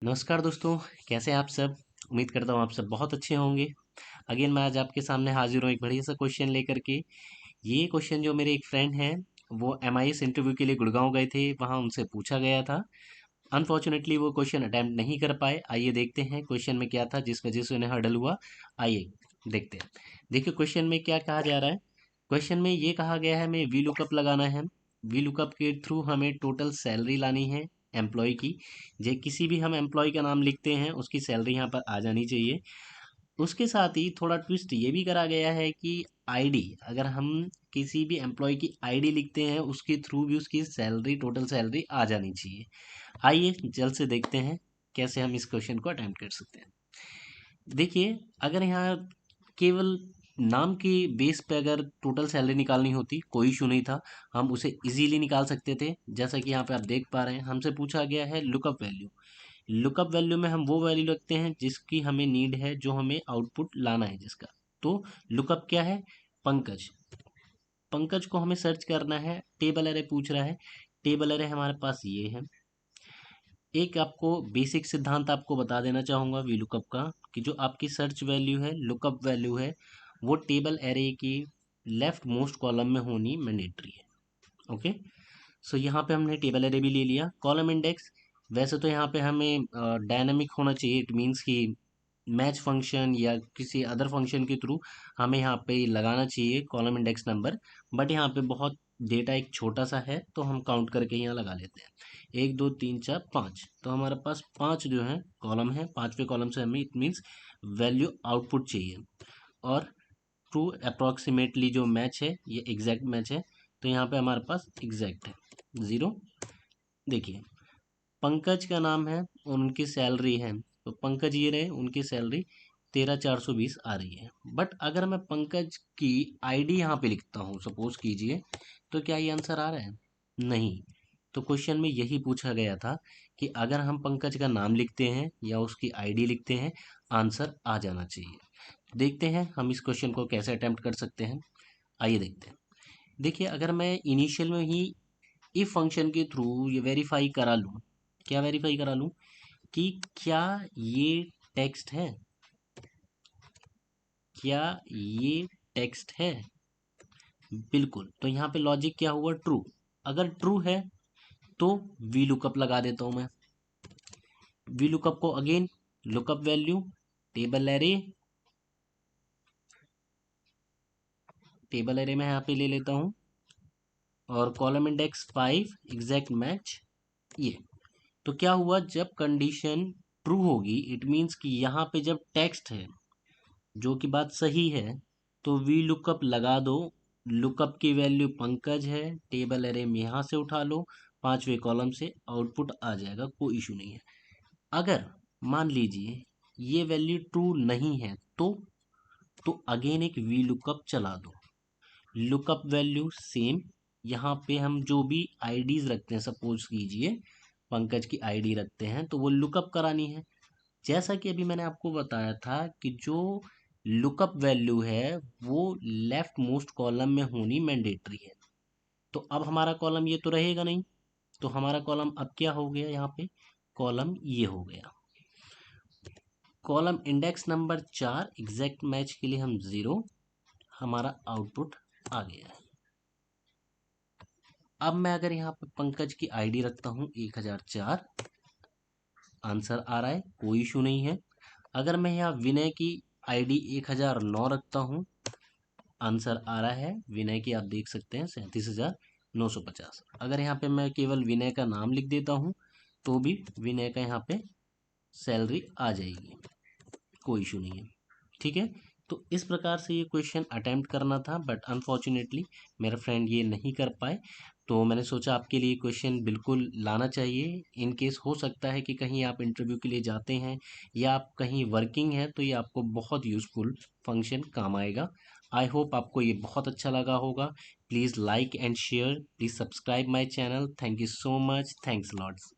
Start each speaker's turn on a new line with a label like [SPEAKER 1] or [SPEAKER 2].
[SPEAKER 1] नमस्कार दोस्तों, कैसे हैं आप सब। उम्मीद करता हूँ आप सब बहुत अच्छे होंगे। अगेन मैं आज आपके सामने हाजिर हूँ एक बढ़िया सा क्वेश्चन लेकर के। ये क्वेश्चन जो मेरे एक फ्रेंड हैं, वो MIS इंटरव्यू के लिए गुड़गांव गए थे, वहाँ उनसे पूछा गया था। अनफॉर्चुनेटली वो क्वेश्चन अटेम्प्ट नहीं कर पाए। आइए देखते हैं क्वेश्चन में क्या था जिस वजह से उन्हें हर्डल हुआ। आइए देखते हैं। देखिए क्वेश्चन में क्या कहा जा रहा है। क्वेश्चन में ये कहा गया है हमें वी लुकअप लगाना है। वी लुकअप के थ्रू हमें टोटल सैलरी लानी है एम्प्लॉय की। जे किसी भी हम एम्प्लॉय का नाम लिखते हैं उसकी सैलरी यहाँ पर आ जानी चाहिए। उसके साथ ही थोड़ा ट्विस्ट ये भी करा गया है कि आईडी, अगर हम किसी भी एम्प्लॉय की आईडी लिखते हैं उसके थ्रू भी उसकी सैलरी टोटल सैलरी आ जानी चाहिए। आइए जल्द से देखते हैं कैसे हम इस क्वेश्चन को अटेम्प्ट कर सकते हैं। देखिए, अगर यहाँ केवल नाम के बेस पे अगर टोटल सैलरी निकालनी होती कोई इशू नहीं था, हम उसे इजीली निकाल सकते थे। जैसा कि यहाँ पे आप देख पा रहे हैं, हमसे पूछा गया है लुकअप वैल्यू। लुकअप वैल्यू में हम वो वैल्यू रखते हैं जिसकी हमें नीड है, जो हमें आउटपुट लाना है जिसका। तो लुकअप क्या है? पंकज। पंकज को हमें सर्च करना है, टेबल एरे पूछ रहा है। टेबल एरे हमारे पास ये है। एक आपको बेसिक सिद्धांत आपको बता देना चाहूँगा वी लुकअप का, कि जो आपकी सर्च वैल्यू है, लुकअप वैल्यू है, वो टेबल एरे की लेफ्ट मोस्ट कॉलम में होनी मैंडेटरी है। ओके, सो यहाँ पे हमने टेबल एरे भी ले लिया। कॉलम इंडेक्स, वैसे तो यहाँ पे हमें डायनामिक होना चाहिए। इट मीन्स कि मैच फंक्शन या किसी अदर फंक्शन के थ्रू हमें यहाँ पे लगाना चाहिए कॉलम इंडेक्स नंबर। बट यहाँ पे बहुत डेटा एक छोटा सा है तो हम काउंट करके यहाँ लगा लेते हैं। 1 2 3 4 5, तो हमारे पास 5 जो है कॉलम है। 5वें कॉलम से हमें इट मीन्स वैल्यू आउटपुट चाहिए। और ट्रू अप्रॉक्सीमेटली जो मैच है ये एग्जैक्ट मैच है, तो यहाँ पे हमारे पास एग्जैक्ट है 0। देखिए, पंकज का नाम है और उनकी सैलरी है, तो पंकज ये रहे, उनकी सैलरी 13,420 आ रही है। बट अगर मैं पंकज की आईडी यहाँ पे लिखता हूँ, सपोज कीजिए, तो क्या ये आंसर आ रहा है? नहीं। तो क्वेश्चन में यही पूछा गया था कि अगर हम पंकज का नाम लिखते हैं या उसकी आईडी लिखते हैं, आंसर आ जाना चाहिए। देखते हैं हम इस क्वेश्चन को कैसे अटेम्प्ट कर सकते हैं। आइए देखते हैं। देखिए, अगर मैं इनिशियल में ही इफ फंक्शन के थ्रू ये वेरीफाई करा लूँ, क्या वेरीफाई करा लूँ कि क्या ये टेक्स्ट है, क्या ये टेक्स्ट है। बिल्कुल, तो यहाँ पे लॉजिक क्या हुआ? ट्रू। अगर ट्रू है तो वी लुकअप लगा देता हूँ मैं। वी लुकअप को again lookup value table array, table array में यहाँ पे ले लेता हूँ, और कॉलम इंडेक्स 5 एग्जैक्ट मैच ये। तो क्या हुआ, जब कंडीशन ट्रू होगी इट मीन्स कि यहाँ पे जब टेक्स्ट है, जो कि बात सही है, तो वी लुकअप लगा दो। लुकअप की वैल्यू पंकज है, टेबल एरे में यहाँ से उठा लो, 5वें कॉलम से आउटपुट आ जाएगा, कोई इशू नहीं है। अगर मान लीजिए ये वैल्यू ट्रू नहीं है तो अगेन एक वी लुकअप चला दो। लुकअप वैल्यू सेम, यहाँ पे हम जो भी आईडीज रखते हैं, सपोज कीजिए पंकज की आईडी रखते हैं, तो वो लुकअप करानी है। जैसा कि अभी मैंने आपको बताया था कि जो लुकअप वैल्यू है वो लेफ्ट मोस्ट कॉलम में होनी मैंडेटरी है। तो अब हमारा कॉलम ये तो रहेगा नहीं, तो हमारा कॉलम अब क्या हो गया? यहाँ पे कॉलम ये हो गया। Column index number 4 exact match के लिए हम 0, हमारा आउटपुट आ गया है। अब मैं अगर यहाँ पे पंकज की आईडी रखता हूँ 1004, आंसर आ रहा है, कोई इशू नहीं है। अगर मैं यहाँ विनय की आईडी 1009 रखता हूँ, आंसर आ रहा है विनय की, आप देख सकते हैं 37,950। अगर यहाँ पे मैं केवल विनय का नाम लिख देता हूँ तो भी विनय का यहाँ पे सैलरी आ जाएगी, कोई इशू नहीं है। ठीक है, तो इस प्रकार से ये क्वेश्चन अटेम्प्ट करना था, बट अनफॉर्चुनेटली मेरा फ्रेंड ये नहीं कर पाए। तो मैंने सोचा आपके लिए क्वेश्चन बिल्कुल लाना चाहिए। इन केस हो सकता है कि कहीं आप इंटरव्यू के लिए जाते हैं या आप कहीं वर्किंग है, तो ये आपको बहुत यूज़फुल फंक्शन काम आएगा। आई होप आपको ये बहुत अच्छा लगा होगा। Please like and share, please subscribe my channel. Thank you so much, thanks lots.